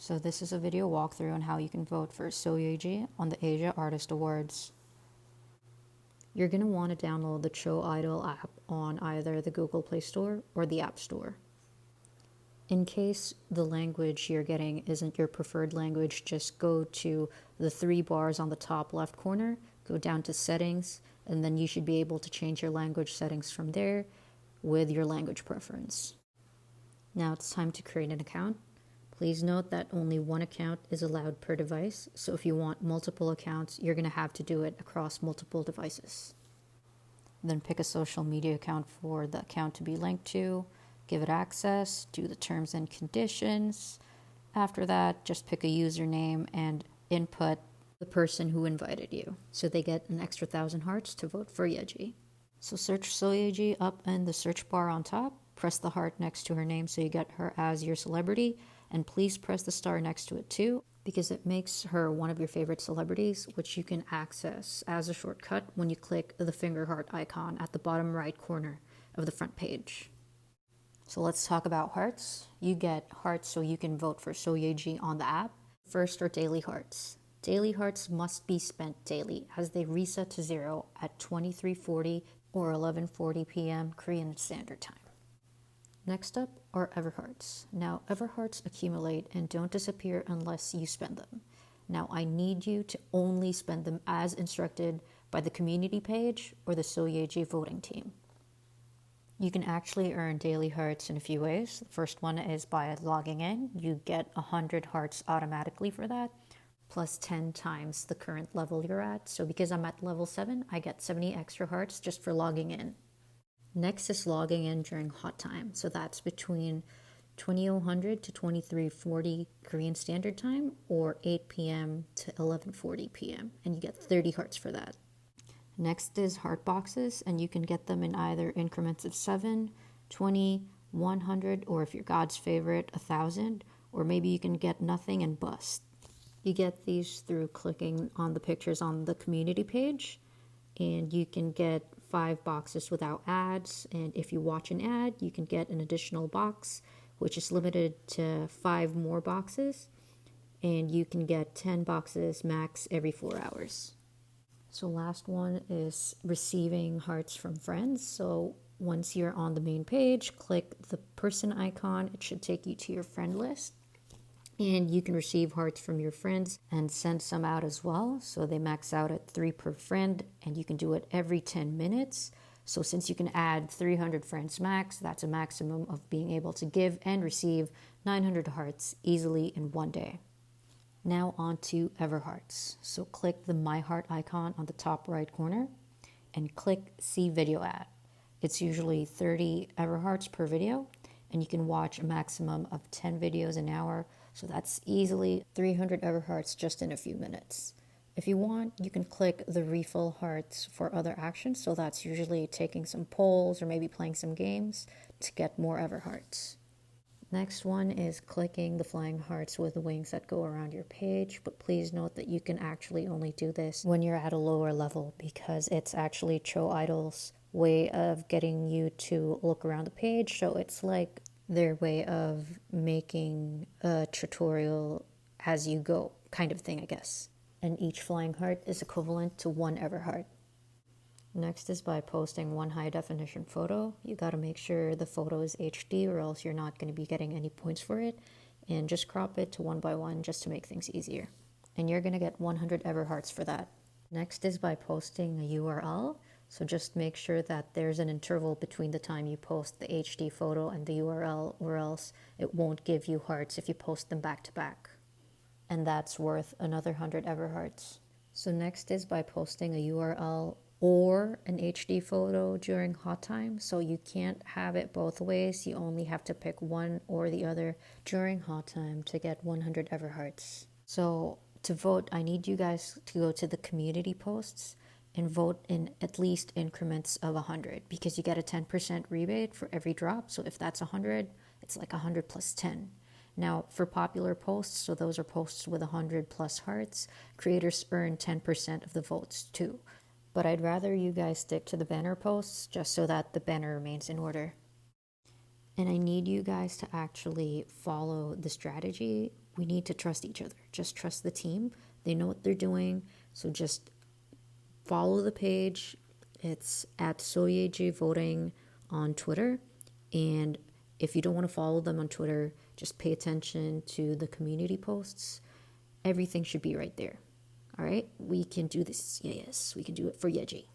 So this is a video walkthrough on how you can vote for Choeaedol on the Asia Artist Awards. You're going to want to download the Choeaedol app on either the Google Play Store or the App Store. In case the language you're getting isn't your preferred language, just go to the 3 bars on the top left corner, go down to settings, and then you should be able to change your language settings from there with your language preference. Now it's time to create an account. Please note that only one account is allowed per device, so if you want multiple accounts, you're going to have to do it across multiple devices. Then pick a social media account for the account to be linked to, give it access, do the terms and conditions. After that, just pick a username and input the person who invited you, so they get an extra 1,000 hearts to vote for Yeji. So search Choeaedol up in the search bar on top, press the heart next to her name so you get her as your celebrity, and please press the star next to it too, because it makes her one of your favorite celebrities, which you can access as a shortcut when you click the finger heart icon at the bottom right corner of the front page. So let's talk about hearts. You get hearts so you can vote for Choeaedol on the app. First are daily hearts. Daily hearts must be spent daily as they reset to 0 at 23:40 or 11:40 p.m. Korean Standard Time. Next up are Everhearts. Now, Everhearts accumulate and don't disappear unless you spend them. Now, I need you to only spend them as instructed by the community page or the Choeaedol voting team. You can actually earn daily hearts in a few ways. The first one is by logging in. You get 100 hearts automatically for that, plus 10 times the current level you're at. So because I'm at level 7, I get 70 extra hearts just for logging in. Next is logging in during hot time. So that's between 20:00 to 23:40 Korean Standard Time or 8 p.m. to 11:40 p.m. and you get 30 hearts for that. Next is heart boxes, and you can get them in either increments of 7, 20, 100, or if you're God's favorite, 1,000, or maybe you can get nothing and bust. You get these through clicking on the pictures on the community page, and you can get 5 boxes without ads, and if you watch an ad, you can get an additional box, which is limited to 5 more boxes, and you can get 10 boxes max every 4 hours. So last one is receiving hearts from friends. So once you're on the main page, click the person icon. It should take you to your friend list. And you can receive hearts from your friends and send some out as well. So they max out at 3 per friend, and you can do it every 10 minutes. So since you can add 300 friends max, that's a maximum of being able to give and receive 900 hearts easily in one day. Now on to Everhearts. So click the My Heart icon on the top right corner and click See Video Ad. It's usually 30 Everhearts per video, and you can watch a maximum of 10 videos an hour. So that's easily 300 Everhearts just in a few minutes. If you want, you can click the refill hearts for other actions. So that's usually taking some polls or maybe playing some games to get more Everhearts. Next one is clicking the flying hearts with the wings that go around your page, but please note that you can actually only do this when you're at a lower level because it's actually Choeaedol's way of getting you to look around the page. So it's like their way of making a tutorial as you go kind of thing, I guess. And each flying heart is equivalent to 1 Everheart. Next is by posting 1 high definition photo. You got to make sure the photo is HD or else you're not going to be getting any points for it. And just crop it to 1 by 1 just to make things easier. And you're going to get 100 Everhearts for that. Next is by posting a URL. So just make sure that there's an interval between the time you post the HD photo and the URL, or else it won't give you hearts if you post them back to back. And that's worth another 100 Everhearts. So next is by posting a URL or an HD photo during hot time. So you can't have it both ways. You only have to pick one or the other during hot time to get 100 Everhearts. So to vote, I need you guys to go to the community posts and vote in at least increments of 100 because you get a 10% rebate for every drop. So if that's 100, it's like 100 plus 10. Now, for popular posts, so those are posts with 100 plus hearts, creators earn 10% of the votes too. But I'd rather you guys stick to the banner posts just so that the banner remains in order. And I need you guys to actually follow the strategy we need to trust each other. Just trust the team. They know what they're doing. So just follow the page. It's at Choeaedol Voting on Twitter. And if you don't want to follow them on Twitter, just pay attention to the community posts. Everything should be right there. All right? We can do this. Yes, we can do it for Yeji.